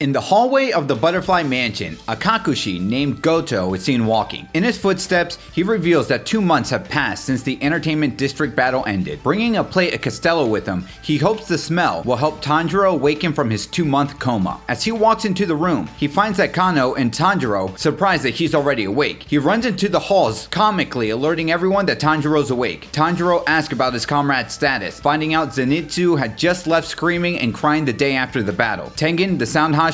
In the hallway of the Butterfly Mansion, a Kakushi named Goto is seen walking. In his footsteps, he reveals that 2 months have passed since the Entertainment District battle ended. Bringing a plate of Castello with him, he hopes the smell will help Tanjiro awaken from his 2-month coma. As he walks into the room, he finds that Kano and Tanjiro surprised that he's already awake. He runs into the halls, comically alerting everyone that Tanjiro's awake. Tanjiro asks about his comrade's status, finding out Zenitsu had just left screaming and crying the day after the battle. Tengen, the Sound Hashira,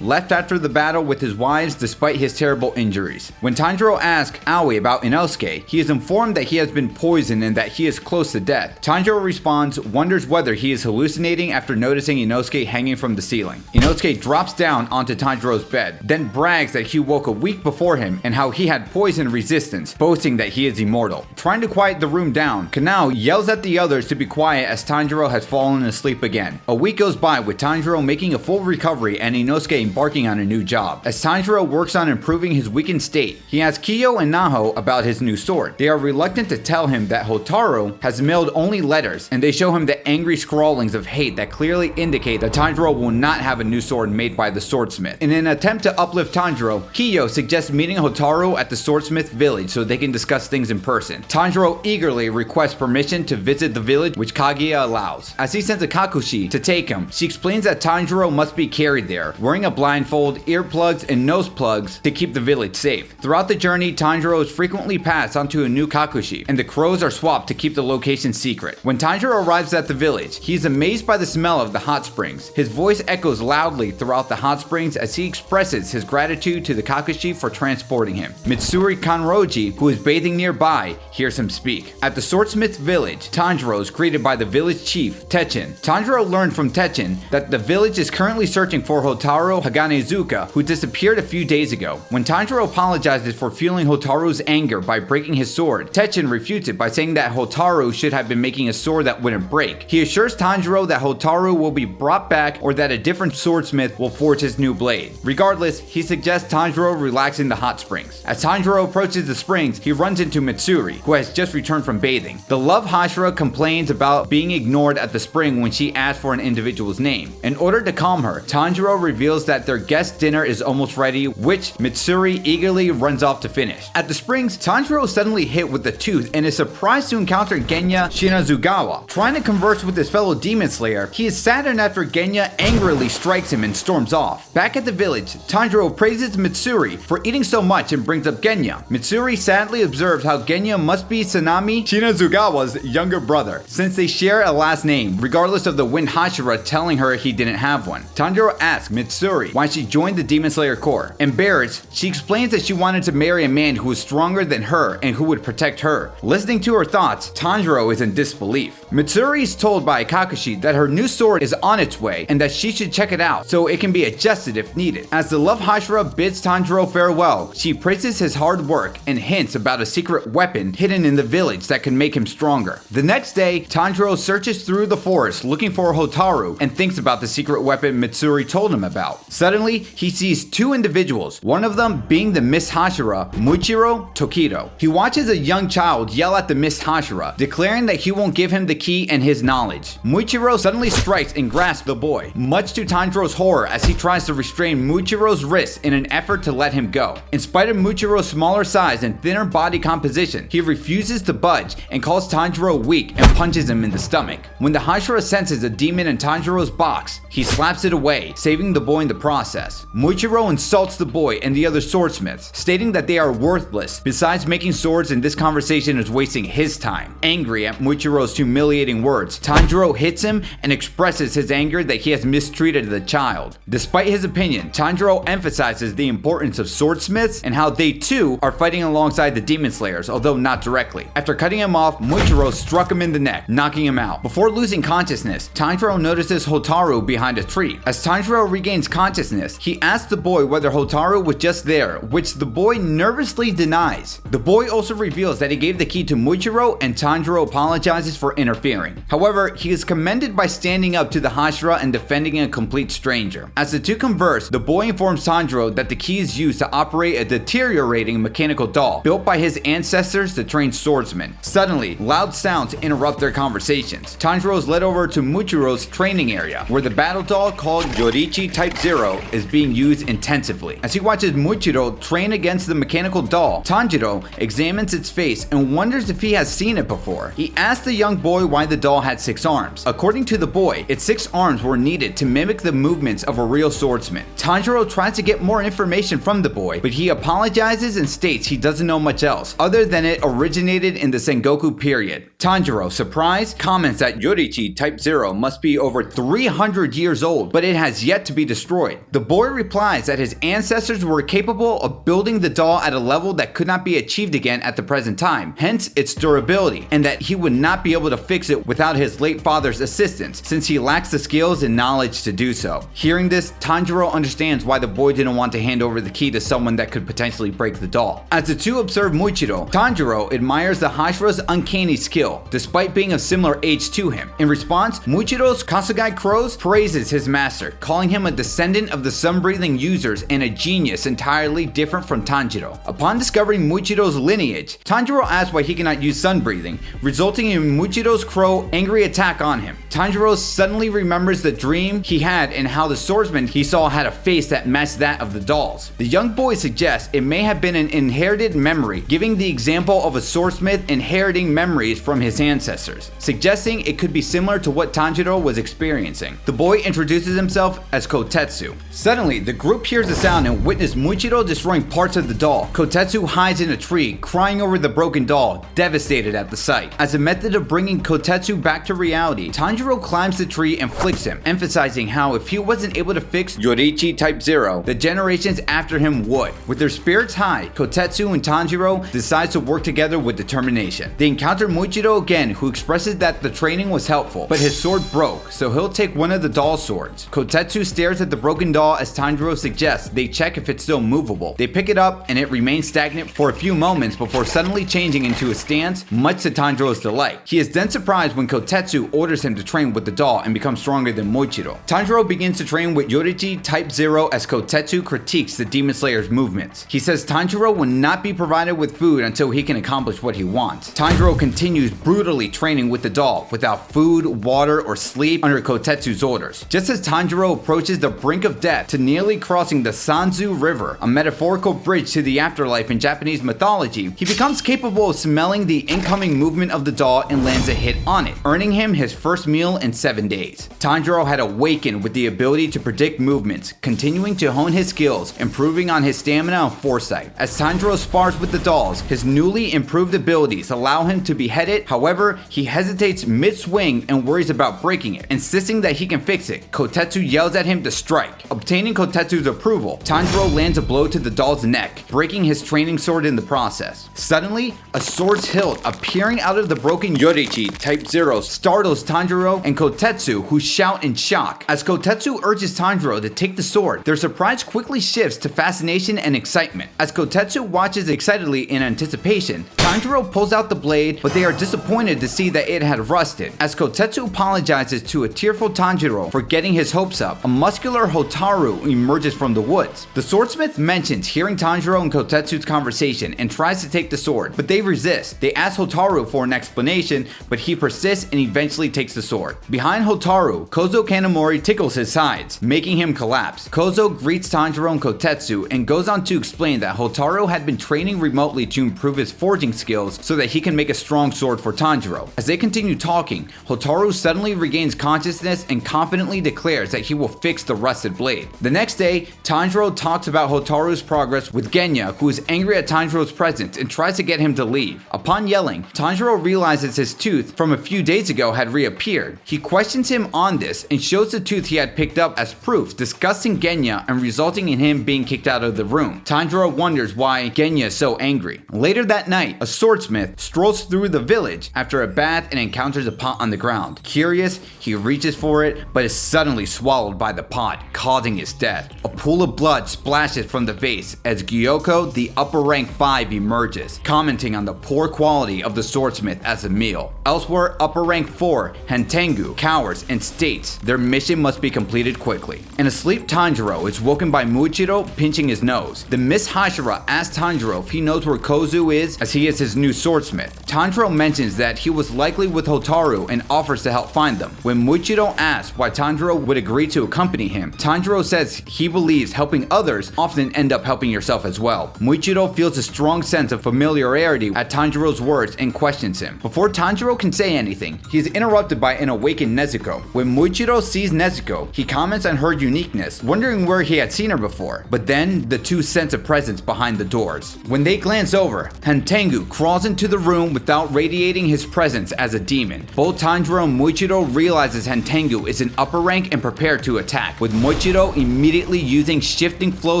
left after the battle with his wives despite his terrible injuries. When Tanjiro asks Aoi about Inosuke, he is informed that he has been poisoned and that he is close to death. Tanjiro responds, wonders whether he is hallucinating after noticing Inosuke hanging from the ceiling. Inosuke drops down onto Tanjiro's bed, then brags that he woke a week before him and how he had poison resistance, boasting that he is immortal. Trying to quiet the room down, Kanao yells at the others to be quiet as Tanjiro has fallen asleep again. A week goes by with Tanjiro making a full recovery and Inosuke embarking on a new job. As Tanjiro works on improving his weakened state, he asks Kiyo and Naho about his new sword. They are reluctant to tell him that Hotaru has mailed only letters, and they show him the angry scrawlings of hate that clearly indicate that Tanjiro will not have a new sword made by the swordsmith. In an attempt to uplift Tanjiro, Kiyo suggests meeting Hotaru at the Swordsmith Village so they can discuss things in person. Tanjiro eagerly requests permission to visit the village, which Kaguya allows. As he sends a Kakushi to take him, she explains that Tanjiro must be carried there, wearing a blindfold, earplugs, and nose plugs to keep the village safe. Throughout the journey, Tanjiro is frequently passed onto a new Kakushi, and the crows are swapped to keep the location secret. When Tanjiro arrives at the village, he is amazed by the smell of the hot springs. His voice echoes loudly throughout the hot springs as he expresses his gratitude to the Kakushi for transporting him. Mitsuri Kanroji, who is bathing nearby, hears him speak. At the Swordsmith Village, Tanjiro is greeted by the village chief, Techen. Tanjiro learned from Techen that the village is currently searching for Hotaru Haganezuka, who disappeared a few days ago. When Tanjiro apologizes for fueling Hotaru's anger by breaking his sword, Techen refutes it by saying that Hotaru should have been making a sword that wouldn't break. He assures Tanjiro that Hotaru will be brought back or that a different swordsmith will forge his new blade. Regardless, he suggests Tanjiro relax in the hot springs. As Tanjiro approaches the springs, he runs into Mitsuri, who has just returned from bathing. The Love Hashira complains about being ignored at the spring when she asks for an individual's name. In order to calm her, Tanjiro reveals that their guest dinner is almost ready, which Mitsuri eagerly runs off to finish. At the springs, Tanjiro is suddenly hit with a tooth and is surprised to encounter Genya Shinazugawa. Trying to converse with his fellow demon slayer, he is saddened after Genya angrily strikes him and storms off. Back at the village, Tanjiro praises Mitsuri for eating so much and brings up Genya. Mitsuri sadly observes how Genya must be Sanami Shinazugawa's younger brother, since they share a last name, regardless of the Wind Hashira telling her he didn't have one. Tanjiro asks Mitsuri why she joined the Demon Slayer Corps. Embarrassed, she explains that she wanted to marry a man who was stronger than her and who would protect her. Listening to her thoughts, Tanjiro is in disbelief. Mitsuri is told by Kakashi that her new sword is on its way and that she should check it out so it can be adjusted if needed. As the Love Hashira bids Tanjiro farewell, she praises his hard work and hints about a secret weapon hidden in the village that can make him stronger. The next day, Tanjiro searches through the forest looking for Hotaru and thinks about the secret weapon Mitsuri told him about. Suddenly, he sees two individuals, one of them being the Mist Hashira, Muichiro Tokito. He watches a young child yell at the Mist Hashira, declaring that he won't give him the key and his knowledge. Muichiro suddenly strikes and grasps the boy, much to Tanjiro's horror as he tries to restrain Muichiro's wrists in an effort to let him go. In spite of Muichiro's smaller size and thinner body composition, he refuses to budge and calls Tanjiro weak and punches him in the stomach. When the Hashira senses a demon in Tanjiro's box, he slaps it away, saving the boy in the process. Muichiro insults the boy and the other swordsmiths, stating that they are worthless. Besides making swords, and this conversation is wasting his time. Angry at Muichiro's humiliating words, Tanjiro hits him and expresses his anger that he has mistreated the child. Despite his opinion, Tanjiro emphasizes the importance of swordsmiths and how they too are fighting alongside the demon slayers, although not directly. After cutting him off, Muichiro struck him in the neck, knocking him out. Before losing consciousness, Tanjiro notices Hotaru behind a tree. As Tanjiro regains consciousness, he asks the boy whether Hotaru was just there, which the boy nervously denies. The boy also reveals that he gave the key to Muichiro, and Tanjiro apologizes for interfering. However, he is commended by standing up to the Hashira and defending a complete stranger. As the two converse, the boy informs Tanjiro that the key is used to operate a deteriorating mechanical doll built by his ancestors to train swordsmen. Suddenly, loud sounds interrupt their conversations. Tanjiro is led over to Muichiro's training area, where the battle doll called Yorichi Yoriichi Type 0 is being used intensively. As he watches Muichiro train against the mechanical doll, Tanjiro examines its face and wonders if he has seen it before. He asks the young boy why the doll had 6 arms. According to the boy, its 6 arms were needed to mimic the movements of a real swordsman. Tanjiro tries to get more information from the boy, but he apologizes and states he doesn't know much else, other than it originated in the Sengoku period. Tanjiro, surprised, comments that Yoriichi Type 0 must be over 300 years old, but it has yet to be destroyed. The boy replies that his ancestors were capable of building the doll at a level that could not be achieved again at the present time, hence its durability, and that he would not be able to fix it without his late father's assistance, since he lacks the skills and knowledge to do so. Hearing this, Tanjiro understands why the boy didn't want to hand over the key to someone that could potentially break the doll. As the two observe Muichiro, Tanjiro admires the Hashira's uncanny skill, despite being of similar age to him. In response, Muichiro's Kasugai Crows praises his master, calling him a descendant of the sun-breathing users and a genius entirely different from Tanjiro. Upon discovering Muichiro's lineage, Tanjiro asks why he cannot use sun-breathing, resulting in Muichiro's crow angry attack on him. Tanjiro suddenly remembers the dream he had and how the swordsman he saw had a face that matched that of the dolls. The young boy suggests it may have been an inherited memory, giving the example of a swordsmith inheriting memories from his ancestors, suggesting it could be similar to what Tanjiro was experiencing. The boy introduces himself as Kotetsu. Suddenly, the group hears a sound and witness Muichiro destroying parts of the doll. Kotetsu hides in a tree, crying over the broken doll, devastated at the sight. As a method of bringing Kotetsu back to reality, Tanjiro climbs the tree and flicks him, emphasizing how if he wasn't able to fix Yoriichi Type 0, the generations after him would. With their spirits high, Kotetsu and Tanjiro decide to work together with determination. They encounter Muichiro again, who expresses that the training was helpful, but his sword broke, so he'll take one of the doll's swords. Kotetsu stares at the broken doll as Tanjiro suggests they check if it's still movable. They pick it up and it remains stagnant for a few moments before suddenly changing into a stance, much to Tanjiro's delight. He is then surprised when Kotetsu orders him to train with the doll and become stronger than Muichiro. Tanjiro begins to train with Yoriichi Type 0 as Kotetsu critiques the Demon Slayer's movements. He says Tanjiro will not be provided with food until he can accomplish what he wants. Tanjiro continues brutally training with the doll without food, water, or sleep under Kotetsu's orders. Just as Tanjiro approaches the brink of death to nearly crossing the Sanzu River, a metaphorical bridge to the afterlife in Japanese mythology, he becomes capable of smelling the incoming movement of the doll and lands a hit on it, earning him his first meal in 7 days. Tanjiro had awakened with the ability to predict movements, continuing to hone his skills, improving on his stamina and foresight. As Tanjiro spars with the dolls, his newly improved abilities allow him to behead it. However, he hesitates mid-swing and worries about breaking it, insisting that he can fix it. Kotetsu yells at him to strike. Obtaining Kotetsu's approval, Tanjiro lands a blow to the doll's neck, breaking his training sword in the process. Suddenly, a sword's hilt appearing out of the broken Yoriichi Type 0 startles Tanjiro and Kotetsu, who shout in shock. As Kotetsu urges Tanjiro to take the sword, their surprise quickly shifts to fascination and excitement. As Kotetsu watches excitedly in anticipation, Tanjiro pulls out the blade, but they are disappointed to see that it had rusted. As Kotetsu apologizes to a tearful Tanjiro for getting his hopes up, a muscular Hotaru emerges from the woods. The swordsmith mentions hearing Tanjiro and Kotetsu's conversation and tries to take the sword, but they resist. They ask Hotaru for an explanation, but he persists and eventually takes the sword. Behind Hotaru, Kozo Kanamori tickles his sides, making him collapse. Kozo greets Tanjiro and Kotetsu and goes on to explain that Hotaru had been training remotely to improve his forging skills so that he can make a strong sword for Tanjiro. As they continue talking, Hotaru suddenly regains consciousness and confidently declares that he will fix the rusted blade. The next day, Tanjiro talks about Hotaru's progress with Genya, who is angry at Tanjiro's presence and tries to get him to leave. Upon yelling, Tanjiro realizes his tooth from a few days ago had reappeared. He questions him on this and shows the tooth he had picked up as proof, disgusting Genya and resulting in him being kicked out of the room. Tanjiro wonders why Genya is so angry. Later that night, a swordsmith strolls through the village after a bath and encounters a pot on the ground. Curious, he reaches for it, but is suddenly swallowed by the pot, causing his death. A pool of blood splashes from the vase as Gyokko, the upper rank 5, emerges, commenting on the poor quality of the swordsmith as a meal. Elsewhere, upper rank 4, Hantengu, cowers and states their mission must be completed quickly. In a sleep, Tanjiro is woken by Muichiro pinching his nose. The Mist Hashira asks Tanjiro if he knows where Kozu is, as he is his new swordsmith. Tanjiro mentions that he was likely with Hotaru and offers to help find them. When Muichiro asks why Tanjiro would agree to accompany accompany him. Tanjiro says he believes helping others often end up helping yourself as well. Muichiro feels a strong sense of familiarity at Tanjiro's words and questions him. Before Tanjiro can say anything, he is interrupted by an awakened Nezuko. When Muichiro sees Nezuko, he comments on her uniqueness, wondering where he had seen her before, but then the two sense a presence behind the doors. When they glance over, Hantengu crawls into the room without radiating his presence as a demon. Both Tanjiro and Muichiro realizes Hantengu is in upper rank and prepare to attack, with Muichiro immediately using Shifting Flow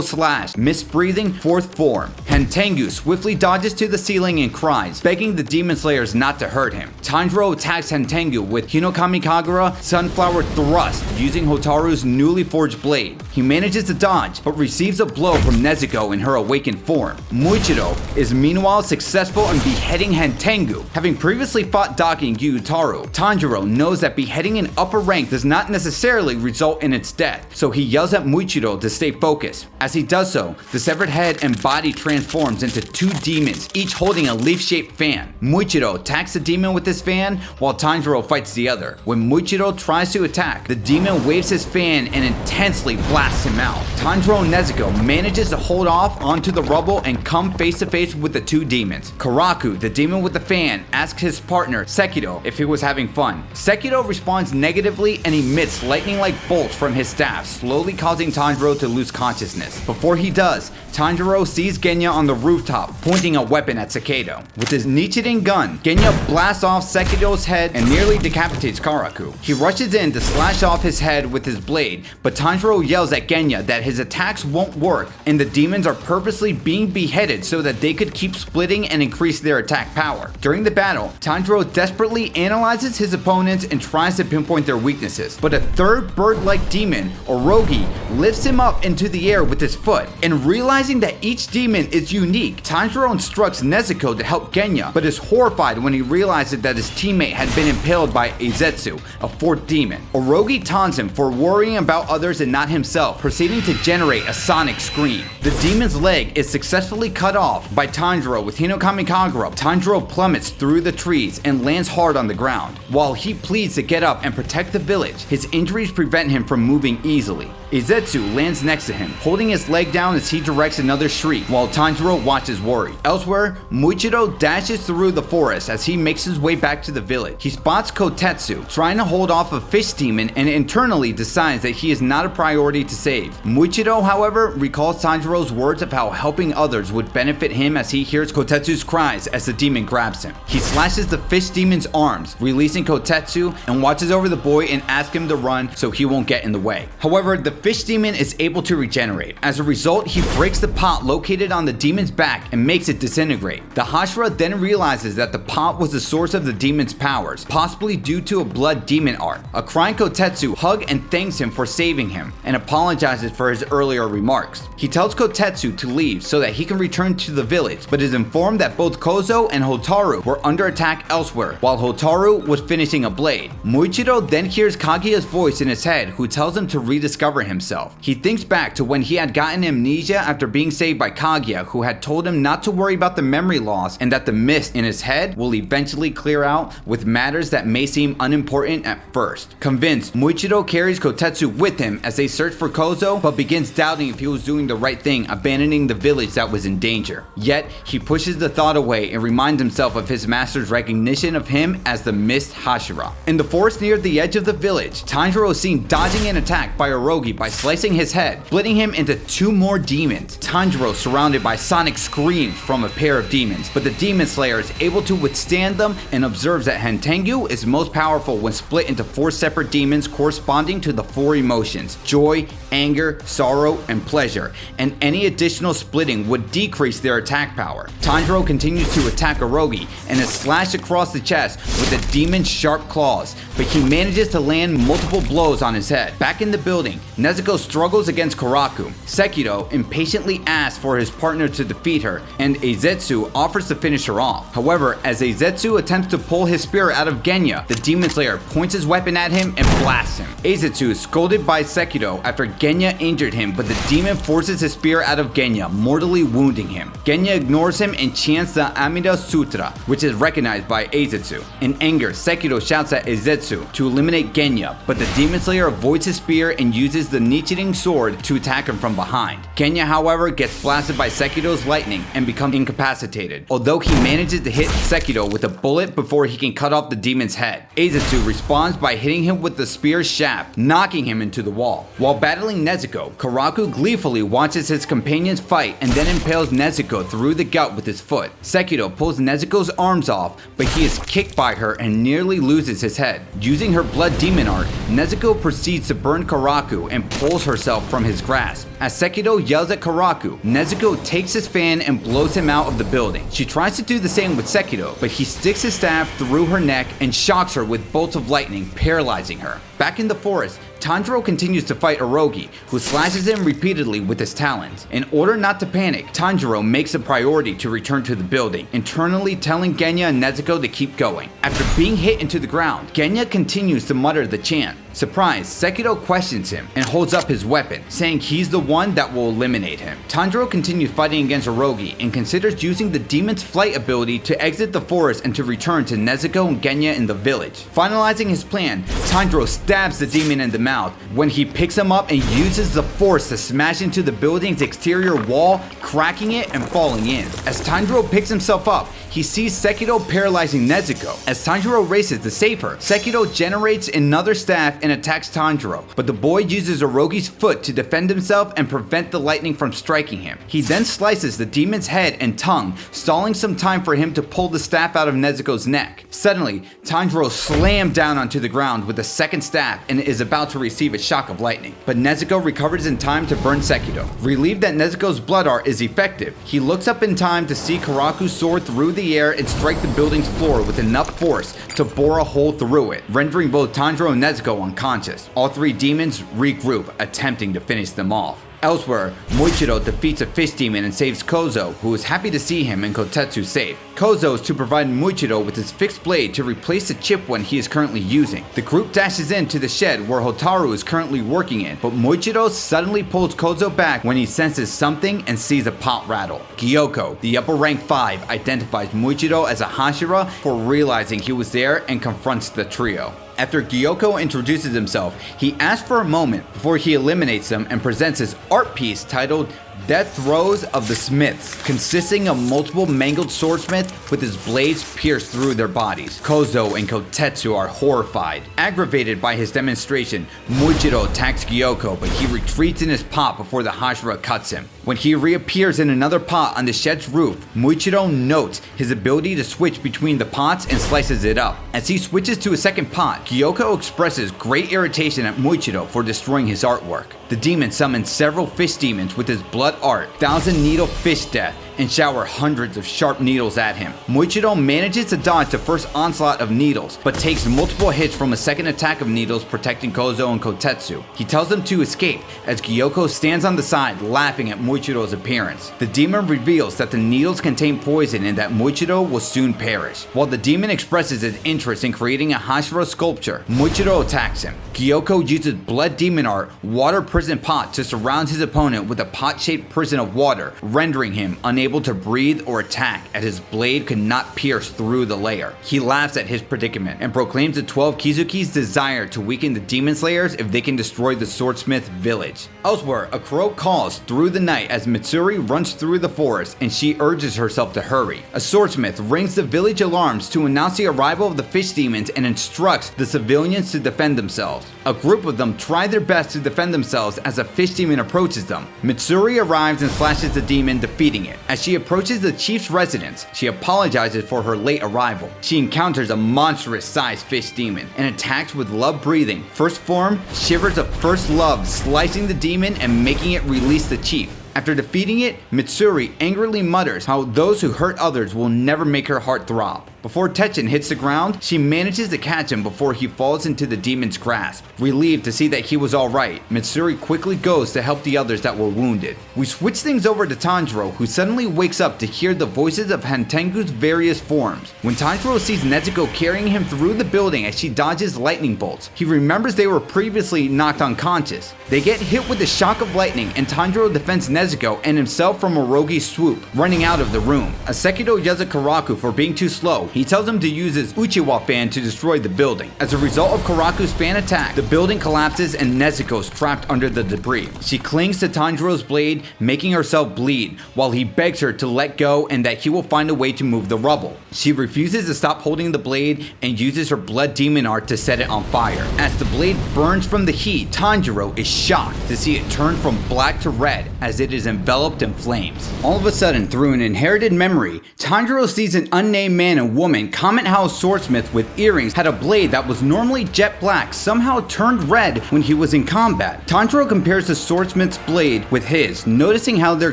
/ Mist Breathing 4th form. Hantengu swiftly dodges to the ceiling and cries, begging the demon slayers not to hurt him. Tanjiro attacks Hantengu with Hinokami Kagura Sunflower Thrust using Hotaru's newly forged blade. He manages to dodge, but receives a blow from Nezuko in her awakened form. Muichiro is meanwhile successful in beheading Hantengu. Having previously fought Daki and Gyutaru, Tanjiro knows that beheading an upper rank does not necessarily result in its death, so he yells at Muichiro to stay focused. As he does so, the severed head and body transforms into two demons, each holding a leaf-shaped fan. Muichiro attacks the demon with his fan, while Tanjiro fights the other. When Muichiro tries to attack, the demon waves his fan and intensely blasts him out. Tanjiro and Nezuko manages to hold off onto the rubble and come face to face with the two demons. Karaku, the demon with the fan, asks his partner Sekiro if he was having fun. Sekiro responds negatively and emits lightning-like bolts from his staff, slowly causing Tanjiro to lose consciousness. Before he does, Tanjiro sees Genya on the rooftop, pointing a weapon at Sekiro. With his Nichiren gun, Genya blasts off Sekiro's head and nearly decapitates Karaku. He rushes in to slash off his head with his blade, but Tanjiro yells at Genya that his attacks won't work and the demons are purposely being beheaded so that they could keep splitting and increase their attack power. During the battle, Tanjiro desperately analyzes his opponents and tries to pinpoint their weaknesses, but a third bird-like demon, Orogi, lifts him up into the air with his foot, and realizing that each demon is unique, Tanjiro instructs Nezuko to help Genya, but is horrified when he realizes that his teammate had been impaled by Eizetsu, a fourth demon. Orogi taunts him for worrying about others and not himself, proceeding to generate a sonic scream. The demon's leg is successfully cut off by Tanjiro with Hinokami Kagura. Tanjiro plummets through the trees and lands hard on the ground. While he pleads to get up and protect the village, his injuries prevent him from moving easily. Eizetsu lands next to him, holding his leg down as he directs another shriek, while Tanjiro watches worried. Elsewhere, Muichiro dashes through the forest as he makes his way back to the village. He spots Kotetsu trying to hold off a fish demon and internally decides that he is not a priority to save. Muichiro, however, recalls Tanjiro's words of how helping others would benefit him as he hears Kotetsu's cries as the demon grabs him. He slashes the fish demon's arms, releasing Kotetsu, and watches over the boy and asks him to run so he won't get in the way. However, the fish demon is able to regenerate. As a result, he breaks the pot located on the demon's back and makes it disintegrate. The Hashira then realizes that the pot was the source of the demon's powers, possibly due to a blood demon art. A crying Kotetsu hugs and thanks him for saving him and apologizes for his earlier remarks. He tells Kotetsu to leave so that he can return to the village, but is informed that both Kozo and Hotaru were under attack elsewhere, while Hotaru was finishing a blade. Muichiro then hears Kaguya's voice in his head, who tells him to rediscover himself. He thinks back to when he had gotten amnesia after being saved by Kaguya, who had told him not to worry about the memory loss and that the mist in his head will eventually clear out with matters that may seem unimportant at first. Convinced, Muichiro carries Kotetsu with him as they search for Kozo, but begins doubting if he was doing the right thing, abandoning the village that was in danger. Yet, he pushes the thought away and reminds himself of his master's recognition of him as the Mist Hashira. In the forest near the edge of the village, Tanjiro is seen dodging an attack by Orogi by slicing his head, splitting him into two more demons. Tanjiro surrounded by sonic screams from a pair of demons, but the demon slayer is able to withstand them and observes that Hantengu is most powerful when split into four separate demons corresponding to the four emotions: joy, anger, sorrow, and pleasure, and any additional splitting would decrease their attack power. Tanjiro continues to attack Orogi and is slashed across the chest with the demon's sharp claws, but he manages to land multiple blows on his head. Back in the building, Nezuko struggles against Karaku. Sekiro impatiently asks for his partner to defeat her, and Eizetsu offers to finish her off. However, as Eizetsu attempts to pull his spear out of Genya, the demon slayer points his weapon at him and blasts him. Eizetsu is scolded by Sekiro after Genya injured him, but the demon forces his spear out of Genya, mortally wounding him. Genya ignores him and chants the Amida Sutra, which is recognized by Eizetsu. In anger, Sekiro shouts at Eizetsu to eliminate Genya, but the demon slayer avoids his spear and uses the a Nichirin sword to attack him from behind. Genya, however, gets blasted by Sekito's lightning and becomes incapacitated, although he manages to hit Sekito with a bullet before he can cut off the demon's head. Aizetsu responds by hitting him with the spear's shaft, knocking him into the wall. While battling Nezuko, Karaku gleefully watches his companions fight and then impales Nezuko through the gut with his foot. Sekito pulls Nezuko's arms off, but he is kicked by her and nearly loses his head. Using her blood demon art, Nezuko proceeds to burn Karaku and pulls herself from his grasp. As Sekito yells at Karaku, Nezuko takes his fan and blows him out of the building. She tries to do the same with Sekito, but he sticks his staff through her neck and shocks her with bolts of lightning, paralyzing her. Back in the forest, Tanjiro continues to fight Orogi, who slashes him repeatedly with his talons. In order not to panic, Tanjiro makes a priority to return to the building, internally telling Genya and Nezuko to keep going. After being hit into the ground, Genya continues to mutter the chant. Surprised, Sekito questions him and holds up his weapon, saying he's the one that will eliminate him. Tanjiro continues fighting against Orogi and considers using the demon's flight ability to exit the forest and to return to Nezuko and Genya in the village. Finalizing his plan, Tanjiro stabs the demon in the mouth when he picks him up and uses the force to smash into the building's exterior wall, cracking it and falling in. As Tanjiro picks himself up, he sees Sekito paralyzing Nezuko. As Tanjiro races to save her, Sekito generates another staff and attacks Tanjiro, but the boy uses Orogi's foot to defend himself and prevent the lightning from striking him. He then slices the demon's head and tongue, stalling some time for him to pull the staff out of Nezuko's neck. Suddenly, Tanjiro slams down onto the ground with a second staff and is about to receive a shock of lightning, but Nezuko recovers in time to burn Sekito. Relieved that Nezuko's blood art is effective, he looks up in time to see Karaku soar through the air and strike the building's floor with enough force to bore a hole through it, rendering both Tanjiro and Nezuko unconscious. All three demons regroup, attempting to finish them off. Elsewhere, Muichiro defeats a fish demon and saves Kozo, who is happy to see him and Kotetsu safe. Kozo is to provide Muichiro with his fixed blade to replace the chip one he is currently using. The group dashes into the shed where Hotaru is currently working in, but Muichiro suddenly pulls Kozo back when he senses something and sees a pot rattle. Gyokko, the upper rank 5, identifies Muichiro as a Hashira for realizing he was there and confronts the trio. After Gyokko introduces himself, he asks for a moment before he eliminates them and presents his art piece titled Death Throes of the Smiths, consisting of multiple mangled swordsmiths with his blades pierced through their bodies. Kozo and Kotetsu are horrified. Aggravated by his demonstration, Muichiro attacks Gyokko, but he retreats in his pot before the Hashira cuts him. When he reappears in another pot on the shed's roof, Muichiro notes his ability to switch between the pots and slices it up. As he switches to a second pot, Gyokko expresses great irritation at Muichiro for destroying his artwork. The demon summons several fish demons with his blood art, 1,000 needle fish death, and shower hundreds of sharp needles at him. Muichiro manages to dodge the first onslaught of needles, but takes multiple hits from a second attack of needles protecting Kozo and Kotetsu. He tells them to escape as Gyokko stands on the side laughing at Muichiro's appearance. The demon reveals that the needles contain poison and that Muichiro will soon perish. While the demon expresses his interest in creating a Hashira sculpture, Muichiro attacks him. Gyokko uses blood demon art, water prison pot to surround his opponent with a pot-shaped prison of water, rendering him unable to breathe or attack as his blade could not pierce through the layer. He laughs at his predicament and proclaims the 12 Kizuki's desire to weaken the demon slayers if they can destroy the Swordsmith Village. Elsewhere, a crow calls through the night as Mitsuri runs through the forest and she urges herself to hurry. A swordsmith rings the village alarms to announce the arrival of the fish demons and instructs the civilians to defend themselves. A group of them try their best to defend themselves as a fish demon approaches them. Mitsuri arrives and slashes the demon, defeating it. As she approaches the chief's residence, she apologizes for her late arrival. She encounters a monstrous-sized fish demon and attacks with love breathing. First form shivers of first love, slicing the demon and making it release the chief. After defeating it, Mitsuri angrily mutters how those who hurt others will never make her heart throb. Before Techen hits the ground, she manages to catch him before he falls into the demon's grasp. Relieved to see that he was alright, Mitsuri quickly goes to help the others that were wounded. We switch things over to Tanjiro, who suddenly wakes up to hear the voices of Hantengu's various forms. When Tanjiro sees Nezuko carrying him through the building as she dodges lightning bolts, he remembers they were previously knocked unconscious. They get hit with a shock of lightning and Tanjiro defends Nezuko and himself from Orogi's swoop, running out of the room. As Sekito yells at Karaku for being too slow, He tells him to use his Uchiwa fan to destroy the building. As a result of Karaku's fan attack, the building collapses and Nezuko is trapped under the debris. She clings to Tanjiro's blade, making herself bleed, while he begs her to let go and that he will find a way to move the rubble. She refuses to stop holding the blade and uses her blood demon art to set it on fire. As the blade burns from the heat, Tanjiro is shocked to see it turn from black to red as it is enveloped in flames. All of a sudden, through an inherited memory, Tanjiro sees an unnamed man and woman comment how a swordsmith with earrings had a blade that was normally jet black somehow turned red when he was in combat. Tanjiro compares the swordsmith's blade with his, noticing how their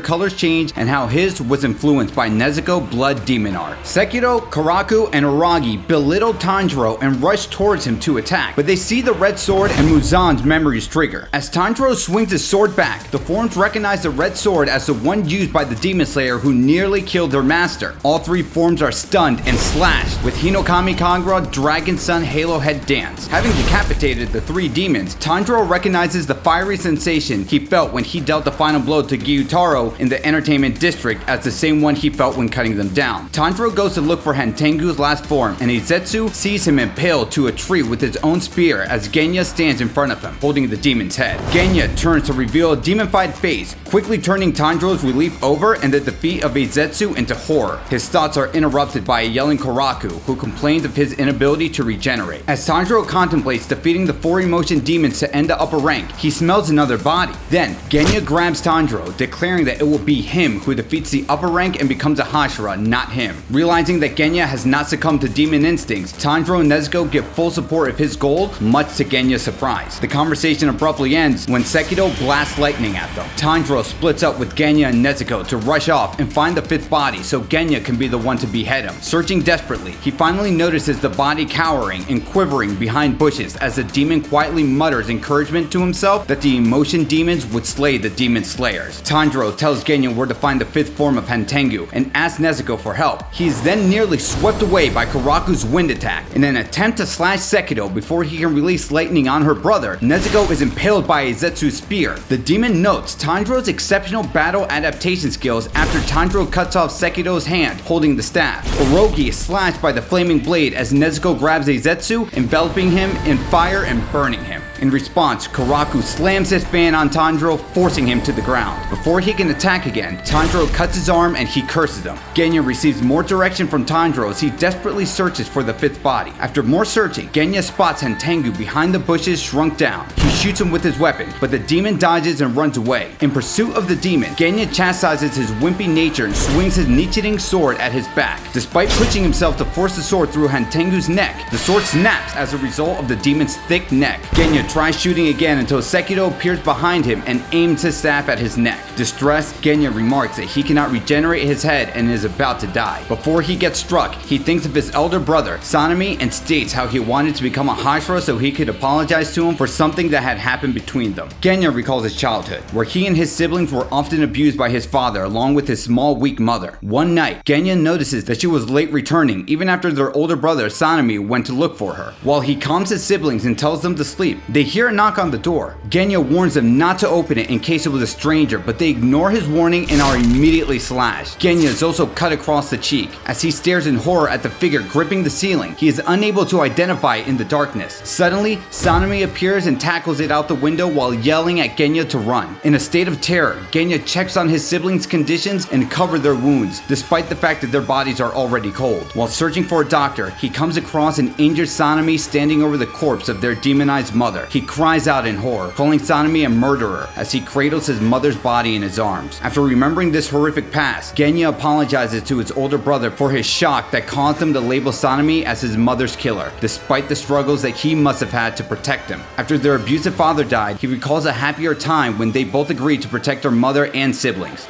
colors change and how his was influenced by Nezuko blood demon art. Sekiro, Karaku, and Aragi belittle Tanjiro and rush towards him to attack, but they see the red sword and Muzan's memories trigger. As Tanjiro swings his sword back, the forms recognize the red sword as the one used by the demon slayer who nearly killed their master. All three forms are stunned and slashed with Hinokami Kagura Dragon Sun Halo Head Dance. Having decapitated the three demons, Tanjiro recognizes the fiery sensation he felt when he dealt the final blow to Gyutaro in the entertainment district as the same one he felt when cutting them down. Tanjiro goes to look for Hantengu's last form, and Eizetsu sees him impaled to a tree with his own spear as Genya stands in front of him, holding the demon's head. Genya turns to reveal a demonified face, quickly turning Tanjiro's relief over and the defeat of Eizetsu into horror. His thoughts are interrupted by a yelling Karaku, who complains of his inability to regenerate. As Tanjiro contemplates defeating the four emotion demons to end the upper rank, he smells another body. Then, Genya grabs Tanjiro, declaring that it will be him who defeats the upper rank and becomes a Hashira, not him. Realizing that Genya has not succumbed to demon instincts, Tanjiro and Nezuko give full support of his goal, much to Genya's surprise. The conversation abruptly ends when Sekiro blasts lightning at them. Tanjiro splits up with Genya and Nezuko to rush off and find the fifth body so Genya can be the one to behead him. Searching desperately, he finally notices the body cowering and quivering behind bushes as the demon quietly mutters encouragement to himself that the emotion demons would slay the demon slayers. Tanjiro tells Genya where to find the fifth form of Hantengu and asks Nezuko for help. He is then nearly swept away by Karaku's wind attack. In an attempt to slash Sekiro before he can release lightning on her brother, Nezuko is impaled by Eizetsu's spear. The demon notes Tanjiro's exceptional battle adaptation skills after Tanjiro cuts off Sekiro's hand holding the staff. Orogi is slashed by the flaming blade as Nezuko grabs Eizetsu, enveloping him in fire and burning him. In response, Karaku slams his fan on Tanjiro, forcing him to the ground. Before he can attack again, Tanjiro cuts his arm and he curses him. Genya receives more direction from Tanjiro as he desperately searches for the fifth body. After more searching, Genya spots Hantengu behind the bushes shrunk down. He shoots him with his weapon, but the demon dodges and runs away. In pursuit of the demon, Genya chastises his wimpy nature and swings his Nichiren sword at his back. Despite pushing himself to force the sword through Hantengu's neck, the sword snaps as a result of the demon's thick neck. Genya tries shooting again until Sekiro appears behind him and aims his staff at his neck. Distressed, Genya remarks that he cannot regenerate his head and is about to die. Before he gets struck, he thinks of his elder brother, Sanemi, and states how he wanted to become a Hashira so he could apologize to him for something that had happened between them. Genya recalls his childhood, where he and his siblings were often abused by his father along with his small, weak mother. One night, Genya notices that she was late returning even after their older brother, Sanemi, went to look for her. While he calms his siblings and tells them to sleep, they hear a knock on the door. Genya warns them not to open it in case it was a stranger, but they ignore his warning and are immediately slashed. Genya is also cut across the cheek. As he stares in horror at the figure gripping the ceiling, he is unable to identify it in the darkness. Suddenly, Sanemi appears and tackles it out the window while yelling at Genya to run. In a state of terror, Genya checks on his siblings' conditions and covers their wounds, despite the fact that their bodies are already cold. While searching for a doctor, he comes across an injured Sanemi standing over the corpse of their demonized mother. He cries out in horror, calling Sanemi a murderer as he cradles his mother's body in his arms. After remembering this horrific past, Genya apologizes to his older brother for his shock that caused him to label Sanemi as his mother's killer, despite the struggles that he must have had to protect him. After their abusive father died, he recalls a happier time when they both agreed to protect their mother and siblings.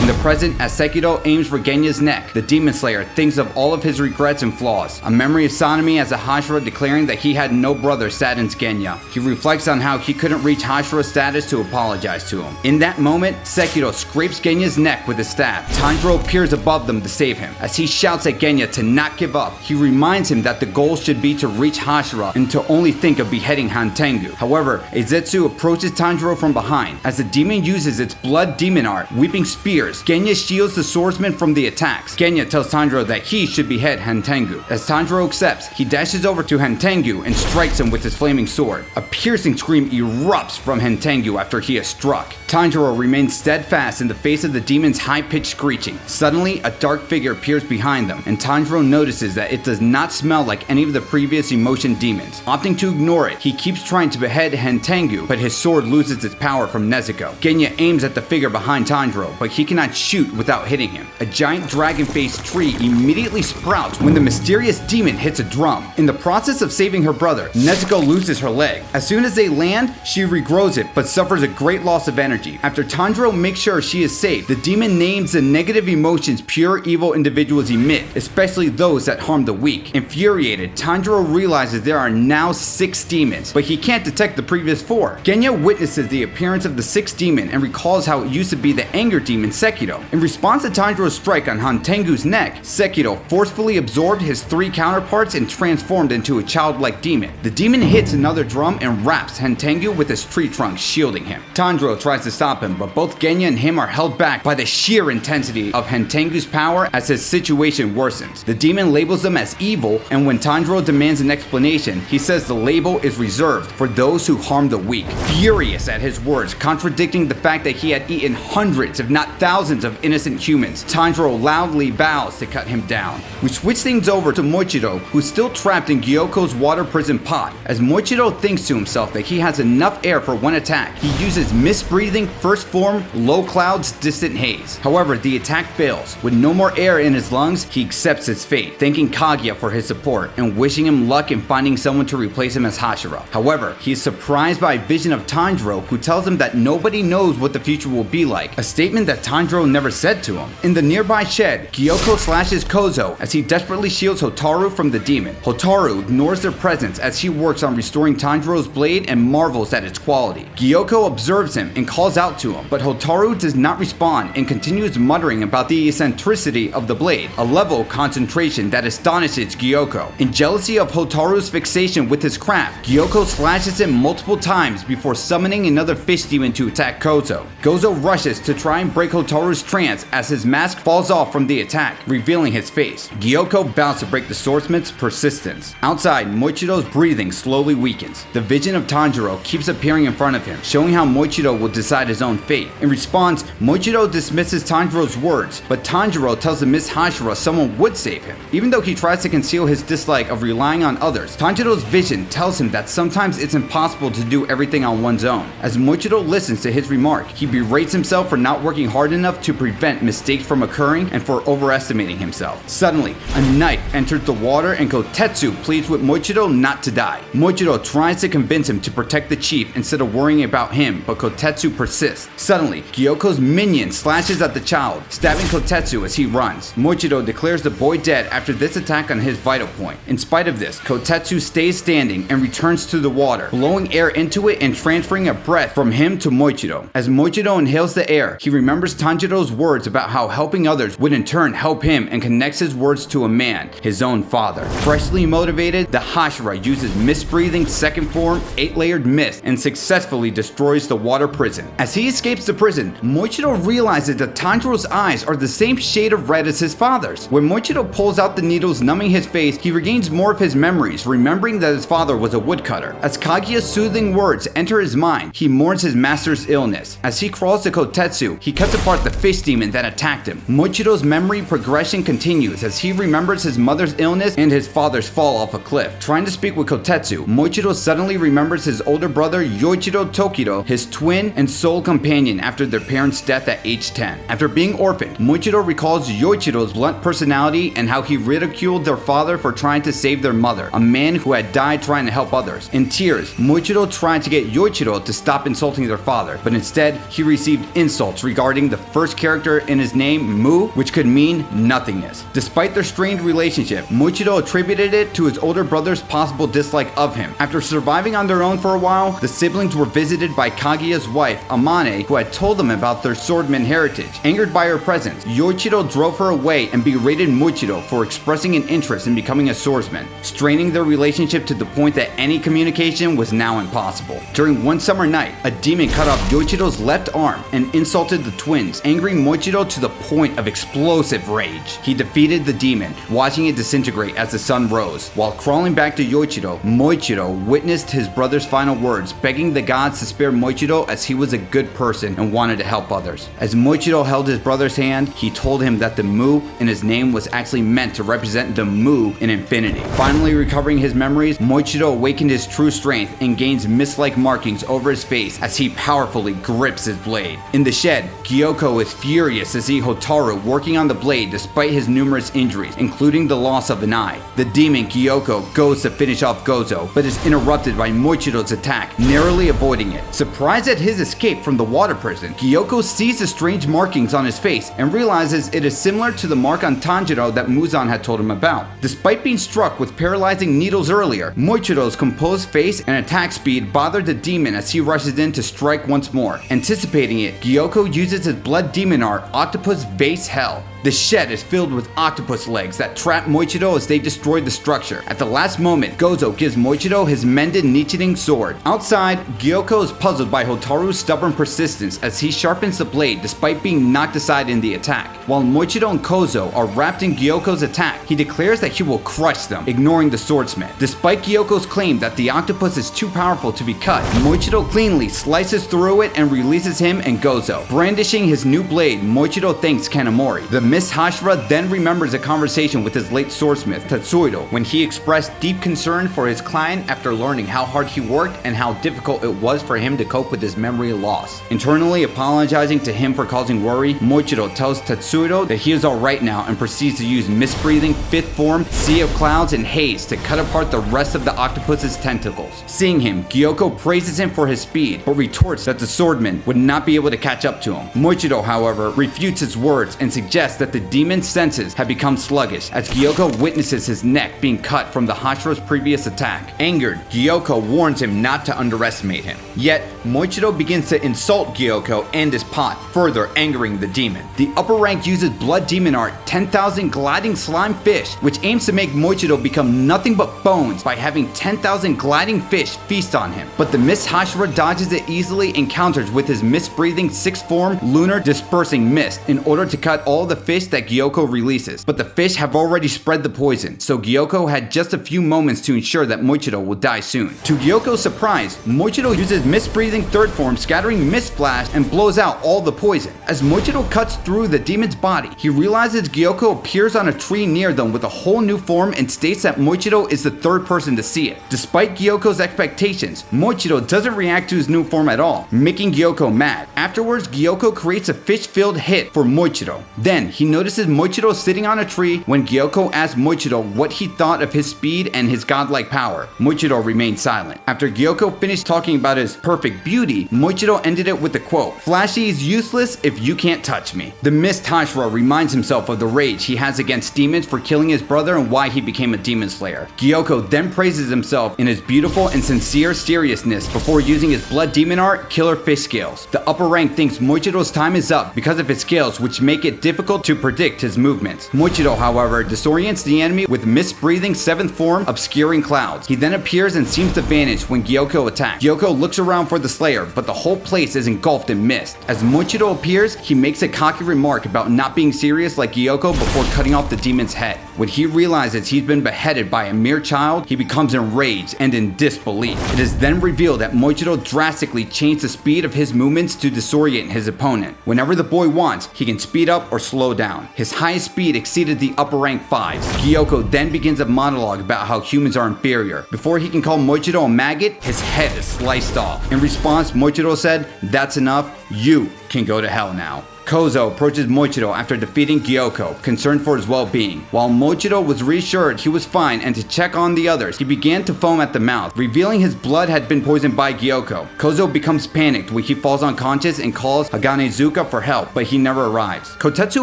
In the present, as Sekiro aims for Genya's neck, the Demon Slayer thinks of all of his regrets and flaws. A memory of Sanemi as a Hashira declaring that he had no brother saddens Genya. He reflects on how he couldn't reach Hashira status to apologize to him. In that moment, Sekiro scrapes Genya's neck with his staff. Tanjiro appears above them to save him. As he shouts at Genya to not give up, he reminds him that the goal should be to reach Hashira and to only think of beheading Hantengu. However, Eizetsu approaches Tanjiro from behind. As the demon uses its blood demon art, weeping spears, appears, Genya shields the swordsman from the attacks. Genya tells Tanjiro that he should behead Hantengu. As Tanjiro accepts, he dashes over to Hantengu and strikes him with his flaming sword. A piercing scream erupts from Hantengu after he is struck. Tanjiro remains steadfast in the face of the demon's high-pitched screeching. Suddenly, a dark figure appears behind them, and Tanjiro notices that it does not smell like any of the previous emotion demons. Opting to ignore it, he keeps trying to behead Hantengu, but his sword loses its power from Nezuko. Genya aims at the figure behind Tanjiro, but he cannot shoot without hitting him. A giant dragon-faced tree immediately sprouts when the mysterious demon hits a drum. In the process of saving her brother, Nezuko loses her leg. As soon as they land, she regrows it, but suffers a great loss of energy. After Tanjiro makes sure she is safe, the demon names the negative emotions pure evil individuals emit, especially those that harm the weak. Infuriated, Tanjiro realizes there are now 6 demons, but he can't detect the previous 4. Genya witnesses the appearance of the 6th demon and recalls how it used to be the anger demon Sekiro. In response to Tanjiro's strike on Hantengu's neck, Sekiro forcefully absorbed his 3 counterparts and transformed into a childlike demon. The demon hits another drum and wraps Hantengu with his tree trunk, shielding him. Tanjiro tries to stop him, but both Genya and him are held back by the sheer intensity of Hantengu's power as his situation worsens. The demon labels them as evil, and when Tanjiro demands an explanation, he says the label is reserved for those who harm the weak. Furious at his words, contradicting the fact that he had eaten hundreds, if not thousands, of innocent humans, Tanjiro loudly vows to cut him down. We switch things over to Muichiro, who's still trapped in Gyokko's water prison pot. As Muichiro thinks to himself that he has enough air for one attack, he uses mist-breathing first form low clouds distant haze. However, the attack fails. With no more air in his lungs, he accepts his fate, thanking Kaguya for his support and wishing him luck in finding someone to replace him as Hashira. However, he is surprised by a vision of Tanjiro, who tells him that nobody knows what the future will be like, a statement that Tanjiro never said to him. In the nearby shed, Gyokko slashes Kozo as he desperately shields Hotaru from the demon. Hotaru ignores their presence as he works on restoring Tanjiro's blade and marvels at its quality. Gyokko observes him and calls out to him, but Hotaru does not respond and continues muttering about the eccentricity of the blade, a level of concentration that astonishes Gyokko. In jealousy of Hotaru's fixation with his craft, Gyokko slashes him multiple times before summoning another fish demon to attack Kozo. Gozo rushes to try and break Hotaru's trance as his mask falls off from the attack, revealing his face. Gyokko vows to break the swordsmith's persistence. Outside, Muichiro's breathing slowly weakens. The vision of Tanjiro keeps appearing in front of him, showing how Muichiro will decide his own fate. In response, Muichiro dismisses Tanjiro's words, but Tanjiro tells the Mist Hashira someone would save him. Even though he tries to conceal his dislike of relying on others, Tanjiro's vision tells him that sometimes it's impossible to do everything on one's own. As Muichiro listens to his remark, he berates himself for not working hard enough to prevent mistakes from occurring and for overestimating himself. Suddenly, a knife enters the water and Kotetsu pleads with Muichiro not to die. Muichiro tries to convince him to protect the chief instead of worrying about him, but Kotetsu persists. Suddenly, Gyokko's minion slashes at the child, stabbing Kotetsu as he runs. Muichiro declares the boy dead after this attack on his vital point. In spite of this, Kotetsu stays standing and returns to the water, blowing air into it and transferring a breath from him to Muichiro. As Muichiro inhales the air, he remembers Tanjiro's words about how helping others would in turn help him and connects his words to a man, his own father. Freshly motivated, the Hashira uses mist-breathing second form 8-layered mist and successfully destroys the water prison. As he escapes the prison, Muichiro realizes that Tanjiro's eyes are the same shade of red as his father's. When Muichiro pulls out the needles numbing his face, he regains more of his memories, remembering that his father was a woodcutter. As Kaguya's soothing words enter his mind, he mourns his master's illness. As he crawls to Kotetsu, he cuts apart the fish demon that attacked him. Muichiro's memory progression continues as he remembers his mother's illness and his father's fall off a cliff. Trying to speak with Kotetsu, Muichiro suddenly remembers his older brother Muichiro Tokito, his twin and sole companion after their parents' death at age 10. After being orphaned, Muichiro recalls Yoichiro's blunt personality and how he ridiculed their father for trying to save their mother, a man who had died trying to help others. In tears, Muichiro tried to get Yoichiro to stop insulting their father, but instead he received insults regarding the first character in his name, Mu, which could mean nothingness. Despite their strained relationship, Muichiro attributed it to his older brother's possible dislike of him. After surviving on their own for a while, the siblings were visited by Kaguya's wife, Amane, who had told them about their swordman heritage. Angered by her presence, Yoichiro drove her away and berated Muichiro for expressing an interest in becoming a swordsman, straining their relationship to the point that any communication was now impossible. During one summer night, a demon cut off Yoichiro's left arm and insulted the twins, angering Muichiro to the point of explosive rage. He defeated the demon, watching it disintegrate as the sun rose. While crawling back to Yoichiro, Muichiro witnessed his brother's final words, begging the gods to spare Muichiro as he was a good person and wanted to help others. As Muichiro held his brother's hand, he told him that the Mu in his name was actually meant to represent the Mu in infinity. Finally recovering his memories, Muichiro awakened his true strength and gains mist-like markings over his face as he powerfully grips his blade. In the shed, Gyokko is furious to see Hotaru working on the blade despite his numerous injuries, including the loss of an eye. The demon Gyokko goes to finish off Gozo, but is interrupted by Muichiro's attack, narrowly avoiding it. Surprised at his escape from the water prison, Gyokko sees the strange markings on his face and realizes it is similar to the mark on Tanjiro that Muzan had told him about. Despite being struck with paralyzing needles earlier, Muichiro's composed face and attack speed bothered the demon as he rushes in to strike once more. Anticipating it, Gyokko uses his blood demon art, Octopus Vase Hell. The shed is filled with octopus legs that trap Muichiro as they destroy the structure. At the last moment, Gozo gives Muichiro his mended Nichiren sword. Outside, Gyokko is puzzled by Hotaru's stubborn persistence as he sharpens the blade despite being knocked aside in the attack. While Muichiro and Kozo are wrapped in Gyokko's attack, he declares that he will crush them, ignoring the swordsmith. Despite Gyokko's claim that the octopus is too powerful to be cut, Muichiro cleanly slices through it and releases him and Gozo. Brandishing his new blade, Muichiro thanks Kanamori. The Mist Hashira then remembers a conversation with his late swordsmith, Tatsuro, when he expressed deep concern for his client after learning how hard he worked and how difficult it was for him to cope with his memory loss. Internally apologizing to him for causing worry, Muichiro tells Tatsuro that he is alright now and proceeds to use mist-breathing, fifth form, sea of clouds, and haze to cut apart the rest of the octopus's tentacles. Seeing him, Gyokko praises him for his speed, but retorts that the swordman would not be able to catch up to him. Muichiro, however, refutes his words and suggests that the demon's senses have become sluggish as Gyokko witnesses his neck being cut from the Hashira's previous attack. Angered, Gyokko warns him not to underestimate him. Yet, Muichiro begins to insult Gyokko and his pot, further angering the demon. The upper rank uses blood demon art 10,000 gliding slime fish, which aims to make Muichiro become nothing but bones by having 10,000 gliding fish feast on him. But the Mist Hashira dodges it easily and counters with his mist-breathing sixth form lunar dispersing mist in order to cut all the fish that Gyokko releases. But the fish have already spread the poison, so Gyokko had just a few moments to ensure that Muichiro will die soon. To Gyokko's surprise, Muichiro uses mist-breathing third form, scattering mist flash and blows out all the poison. As Muichiro cuts through the demon's body, he realizes Gyokko appears on a tree near them with a whole new form and states that Muichiro is the third person to see it. Despite Gyokko's expectations, Muichiro doesn't react to his new form at all, making Gyokko mad. Afterwards, Gyokko creates a fish-filled hit for Muichiro. Then, he notices Muichiro sitting on a tree when Gyokko asks Muichiro what he thought of his speed and his godlike power. Muichiro remained silent. After Gyokko finished talking about his perfect beauty, Muichiro ended it with the quote, "Flashy is useless if you can't touch me." The Mist Hashira reminds himself of the rage he has against demons for killing his brother and why he became a demon slayer. Gyokko then praises himself in his beautiful and sincere seriousness before using his blood demon art, Killer Fish Scales. The upper rank thinks Muichiro's time is up because of his scales, which make it difficult to predict his movements. Muichiro, however, disorients the enemy with mist-breathing seventh form, obscuring clouds. He then appears and seems to vanish when Gyokko attacks. Gyokko looks around for the slayer, but the whole place is engulfed in mist. As Muichiro appears, he makes a cocky remark about not being serious like Gyokko before cutting off the demon's head. When he realizes he's been beheaded by a mere child, he becomes enraged and in disbelief. It is then revealed that Muichiro drastically changed the speed of his movements to disorient his opponent. Whenever the boy wants, he can speed up or slow down. His highest speed exceeded the upper rank 5s. Gyokko then begins a monologue about how humans are inferior. Before he can call Muichiro a maggot, his head is sliced off. In response, Muichiro said, "That's enough. You can go to hell now." Kozo approaches Muichiro after defeating Gyokko, concerned for his well-being. While Muichiro was reassured he was fine and to check on the others, he began to foam at the mouth, revealing his blood had been poisoned by Gyokko. Kozo becomes panicked when he falls unconscious and calls Haganezuka for help, but he never arrives. Kotetsu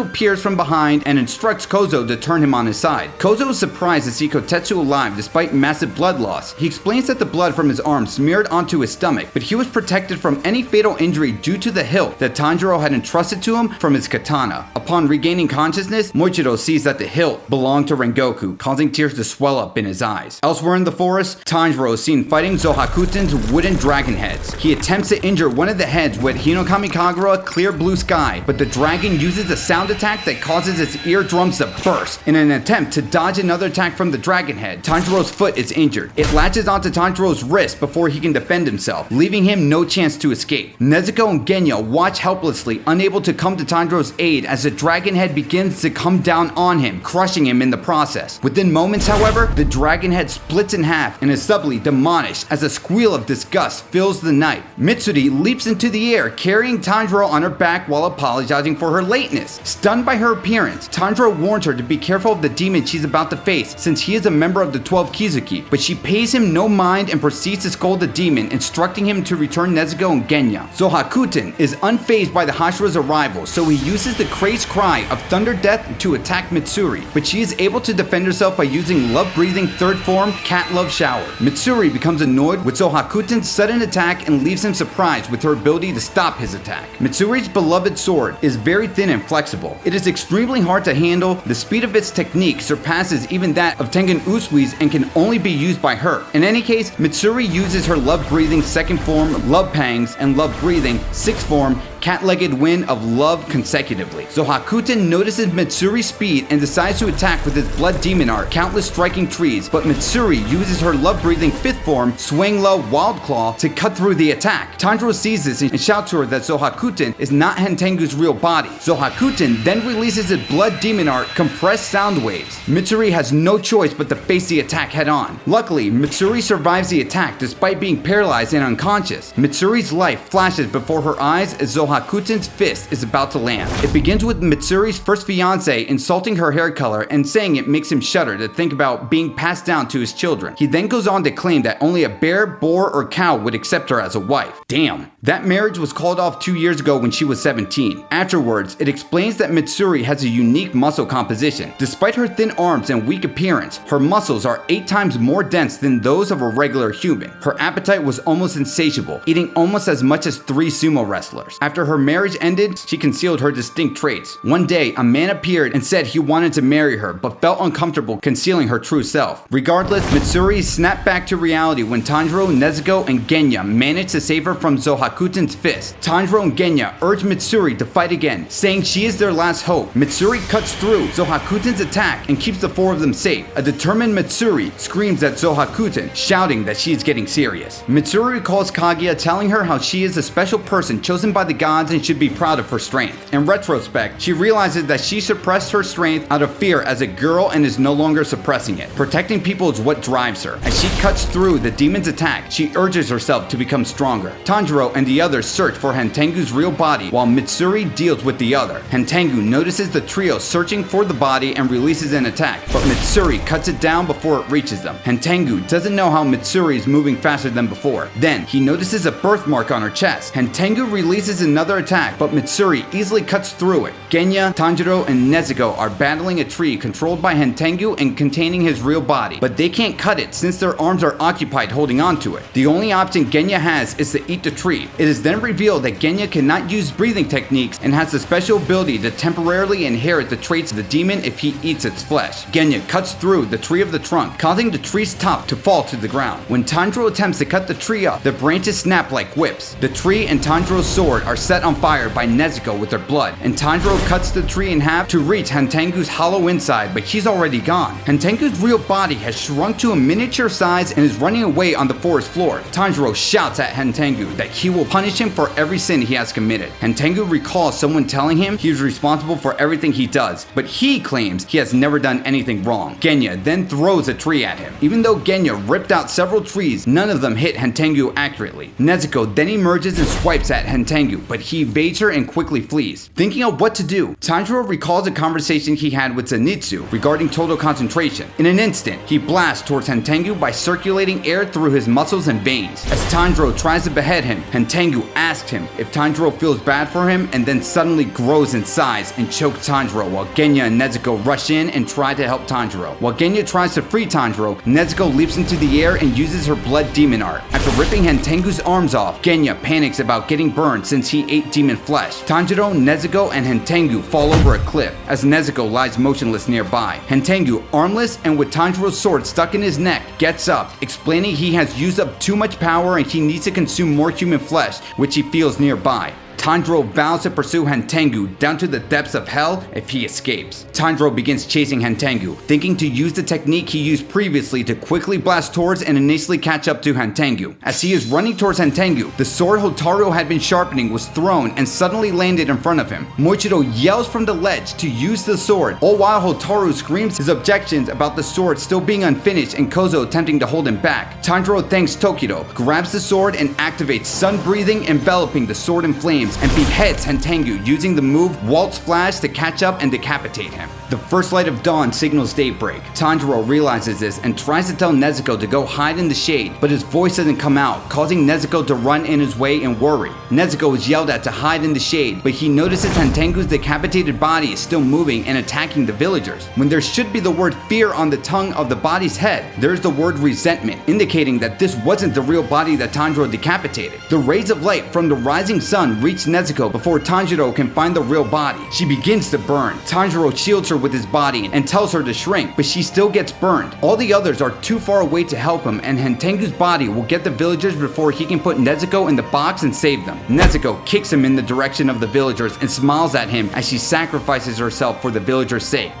appears from behind and instructs Kozo to turn him on his side. Kozo is surprised to see Kotetsu alive despite massive blood loss. He explains that the blood from his arm smeared onto his stomach, but he was protected from any fatal injury due to the hilt that Tanjiro had entrusted to to him from his katana. Upon regaining consciousness, Muichiro sees that the hilt belonged to Rengoku, causing tears to swell up in his eyes. Elsewhere in the forest, Tanjiro is seen fighting Zohakuten's wooden dragon heads. He attempts to injure one of the heads with Hinokami Kagura Clear Blue Sky, but the dragon uses a sound attack that causes its eardrums to burst. In an attempt to dodge another attack from the dragon head, Tanjiro's foot is injured. It latches onto Tanjiro's wrist before he can defend himself, leaving him no chance to escape. Nezuko and Genya watch helplessly, unable to come to Tanjiro's aid as the dragon head begins to come down on him, crushing him in the process. Within moments, however, the dragon head splits in half and is suddenly demolished as a squeal of disgust fills the night. Mitsuri leaps into the air, carrying Tanjiro on her back while apologizing for her lateness. Stunned by her appearance, Tanjiro warns her to be careful of the demon she's about to face since he is a member of the 12 Kizuki, but she pays him no mind and proceeds to scold the demon, instructing him to return Nezuko and Genya. Zohakuten is unfazed by the Hashira's arrival, so he uses the crazed cry of Thunder Death to attack Mitsuri, but she is able to defend herself by using love-breathing third form Cat Love Shower. Mitsuri becomes annoyed with Zohakuten's sudden attack and leaves him surprised with her ability to stop his attack. Mitsuri's beloved sword is very thin and flexible. It is extremely hard to handle. The speed of its technique surpasses even that of Tengen Usui's and can only be used by her. In any case, Mitsuri uses her love-breathing second form Love Pangs and love-breathing sixth form Cat-Legged Wind of Love consecutively. Zohakuten notices Mitsuri's speed and decides to attack with his Blood Demon Art, countless striking trees, but Mitsuri uses her love-breathing fifth form Swangla Wild Claw to cut through the attack. Tanjiro sees this and shouts to her that Zohakuten is not Hantengu's real body. Zohakuten then releases his Blood Demon Art Compressed Sound Waves. Mitsuri has no choice but to face the attack head on. Luckily, Mitsuri survives the attack despite being paralyzed and unconscious. Mitsuri's life flashes before her eyes as Zohakuten's fist is about to land. It begins with Mitsuri's first fiancé insulting her hair color and saying it makes him shudder to think about being passed down to his children. He then goes on to claim that only a bear, boar, or cow would accept her as a wife. Damn. That marriage was called off 2 years ago when she was 17. Afterwards, it explains that Mitsuri has a unique muscle composition. Despite her thin arms and weak appearance, her muscles are 8 times more dense than those of a regular human. Her appetite was almost insatiable, eating almost as much as 3 sumo wrestlers. After her marriage ended, she concealed her distinct traits. One day, a man appeared and said he wanted to marry her, but felt uncomfortable concealing her true self. Regardless, Mitsuri snapped back to reality when Tanjiro, Nezuko, and Genya managed to save her from Zohakuten's fist. Tanjiro and Genya urge Mitsuri to fight again, saying she is their last hope. Mitsuri cuts through Zohakuten's attack and keeps the 4 of them safe. A determined Mitsuri screams at Zohakuten, shouting that she is getting serious. Mitsuri recalls Kaguya telling her how she is a special person chosen by the gods and should be proud of her strength. In retrospect, she realizes that she suppressed her strength out of fear as a girl and is no longer suppressing it. Protecting people is what drives her. As she cuts through the demon's attack, she urges herself to become stronger. Tanjiro and the others search for Hantengu's real body while Mitsuri deals with the other. Hantengu notices the trio searching for the body and releases an attack, but Mitsuri cuts it down before it reaches them. Hantengu doesn't know how Mitsuri is moving faster than before. Then, he notices a birthmark on her chest. Hantengu releases another attack, but Mitsuri easily cuts through it. Genya, Tanjiro, and Nezuko are battling a tree controlled by Hantengu and containing his real body, but they can't cut it since their arms are occupied holding onto it. The only option Genya has is to eat the tree. It is then revealed that Genya cannot use breathing techniques and has the special ability to temporarily inherit the traits of the demon if he eats its flesh. Genya cuts through the tree of the trunk, causing the tree's top to fall to the ground. When Tanjiro attempts to cut the tree up, the branches snap like whips. The tree and Tanjiro's sword are set on fire by Nezuko with their blood, and Tanjiro cuts the tree in half to reach Hantengu's hollow inside, but he's already gone. Hantengu's real body has shrunk to a miniature size and is running away on the forest floor. Tanjiro shouts at Hantengu that he will punish him for every sin he has committed. Hantengu recalls someone telling him he is responsible for everything he does, but he claims he has never done anything wrong. Genya then throws a tree at him. Even though Genya ripped out several trees, none of them hit Hantengu accurately. Nezuko then emerges and swipes at Hantengu, but he evades her and quickly flees. Thinking of what to do, Tanjiro recalls a conversation he had with Zenitsu regarding total concentration. In an instant, he blasts towards Hantengu by circulating air through his muscles and veins. As Tanjiro tries to behead him, Hantengu asks him if Tanjiro feels bad for him and then suddenly grows in size and chokes Tanjiro while Genya and Nezuko rush in and try to help Tanjiro. While Genya tries to free Tanjiro, Nezuko leaps into the air and uses her blood demon art. After ripping Hantengu's arms off, Genya panics about getting burned since he he ate demon flesh. Tanjiro, Nezuko, and Hantengu fall over a cliff as Nezuko lies motionless nearby. Hantengu, armless and with Tanjiro's sword stuck in his neck, gets up, explaining he has used up too much power and he needs to consume more human flesh, which he feels nearby. Tanjiro vows to pursue Hantengu down to the depths of hell if he escapes. Tanjiro begins chasing Hantengu, thinking to use the technique he used previously to quickly blast towards and initially catch up to Hantengu. As he is running towards Hantengu, the sword Hotaru had been sharpening was thrown and suddenly landed in front of him. Muichiro yells from the ledge to use the sword, all while Hotaru screams his objections about the sword still being unfinished and Kozo attempting to hold him back. Tanjiro thanks Tokito, grabs the sword and activates sun breathing, enveloping the sword in flames, and beheads Hantengu using the move Waltz Flash to catch up and decapitate him. The first light of dawn signals daybreak. Tanjiro realizes this and tries to tell Nezuko to go hide in the shade, but his voice doesn't come out, causing Nezuko to run in his way and worry. Nezuko is yelled at to hide in the shade, but he notices Hantengu's decapitated body is still moving and attacking the villagers. When there should be the word fear on the tongue of the body's head, there's the word resentment, indicating that this wasn't the real body that Tanjiro decapitated. The rays of light from the rising sun reach Nezuko before Tanjiro can find the real body. She begins to burn. Tanjiro shields her with his body and tells her to shrink, but she still gets burned. All the others are too far away to help him, and Hantengu's body will get the villagers before he can put Nezuko in the box and save them. Nezuko kicks him in the direction of the villagers and smiles at him as she sacrifices herself for the villagers' sake.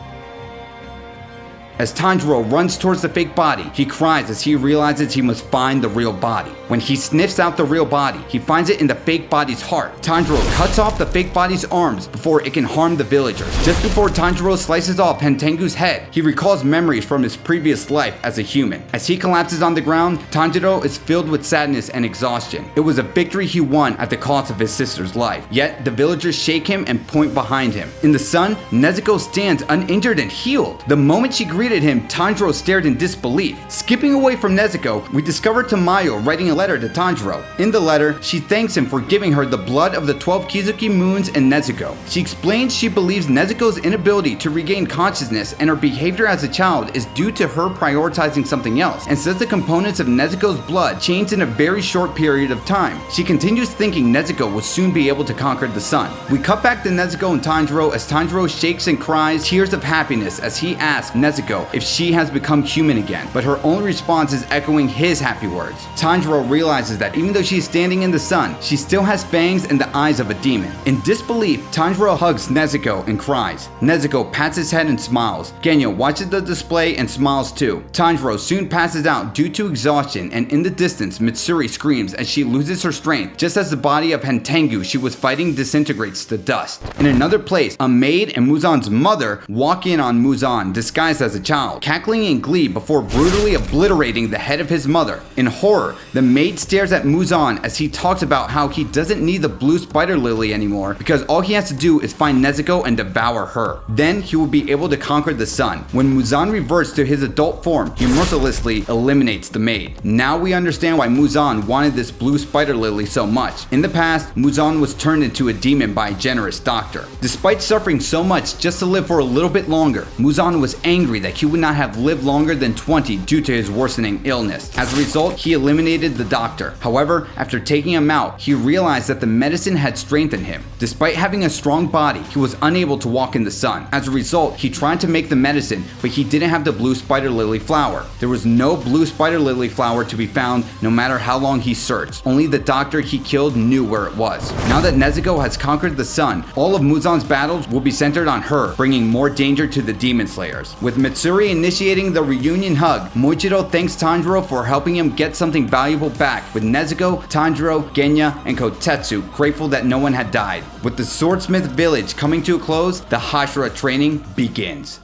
As Tanjiro runs towards the fake body, he cries as he realizes he must find the real body. When he sniffs out the real body, he finds it in the fake body's heart. Tanjiro cuts off the fake body's arms before it can harm the villagers. Just before Tanjiro slices off Hantengu's head, he recalls memories from his previous life as a human. As he collapses on the ground, Tanjiro is filled with sadness and exhaustion. It was a victory he won at the cost of his sister's life. Yet, the villagers shake him and point behind him. In the sun, Nezuko stands uninjured and healed. The moment she greeted him, Tanjiro stared in disbelief. Skipping away from Nezuko, we discover Tamayo writing a letter to Tanjiro. In the letter, she thanks him for giving her the blood of the 12 Kizuki moons and Nezuko. She explains she believes Nezuko's inability to regain consciousness and her behavior as a child is due to her prioritizing something else, and says the components of Nezuko's blood changed in a very short period of time. She continues thinking Nezuko will soon be able to conquer the sun. We cut back to Nezuko and Tanjiro as Tanjiro shakes and cries tears of happiness as he asks Nezuko if she has become human again, but her only response is echoing his happy words. Tanjiro realizes that even though she is standing in the sun, she still has fangs and the eyes of a demon. In disbelief, Tanjiro hugs Nezuko and cries. Nezuko pats his head and smiles. Genya watches the display and smiles too. Tanjiro soon passes out due to exhaustion, and in the distance, Mitsuri screams as she loses her strength, just as the body of Hantengu she was fighting disintegrates to dust. In another place, a maid and Muzan's mother walk in on Muzan disguised as a child, cackling in glee before brutally obliterating the head of his mother. In horror, the maid stares at Muzan as he talks about how he doesn't need the blue spider lily anymore because all he has to do is find Nezuko and devour her. Then he will be able to conquer the sun. When Muzan reverts to his adult form, he mercilessly eliminates the maid. Now we understand why Muzan wanted this blue spider lily so much. In the past, Muzan was turned into a demon by a generous doctor. Despite suffering so much just to live for a little bit longer, Muzan was angry that he would not have lived longer than 20 due to his worsening illness. As a result, he eliminated the doctor. However, after taking him out, he realized that the medicine had strengthened him. Despite having a strong body, he was unable to walk in the sun. As a result, he tried to make the medicine, but he didn't have the blue spider lily flower. There was no blue spider lily flower to be found no matter how long he searched. Only the doctor he killed knew where it was. Now that Nezuko has conquered the sun, all of Muzan's battles will be centered on her, bringing more danger to the demon slayers. With Mitsuri initiating the reunion hug, Muichiro thanks Tanjiro for helping him get something valuable back, with Nezuko, Tanjiro, Genya, and Kotetsu grateful that no one had died. With the Swordsmith Village coming to a close, the Hashira training begins.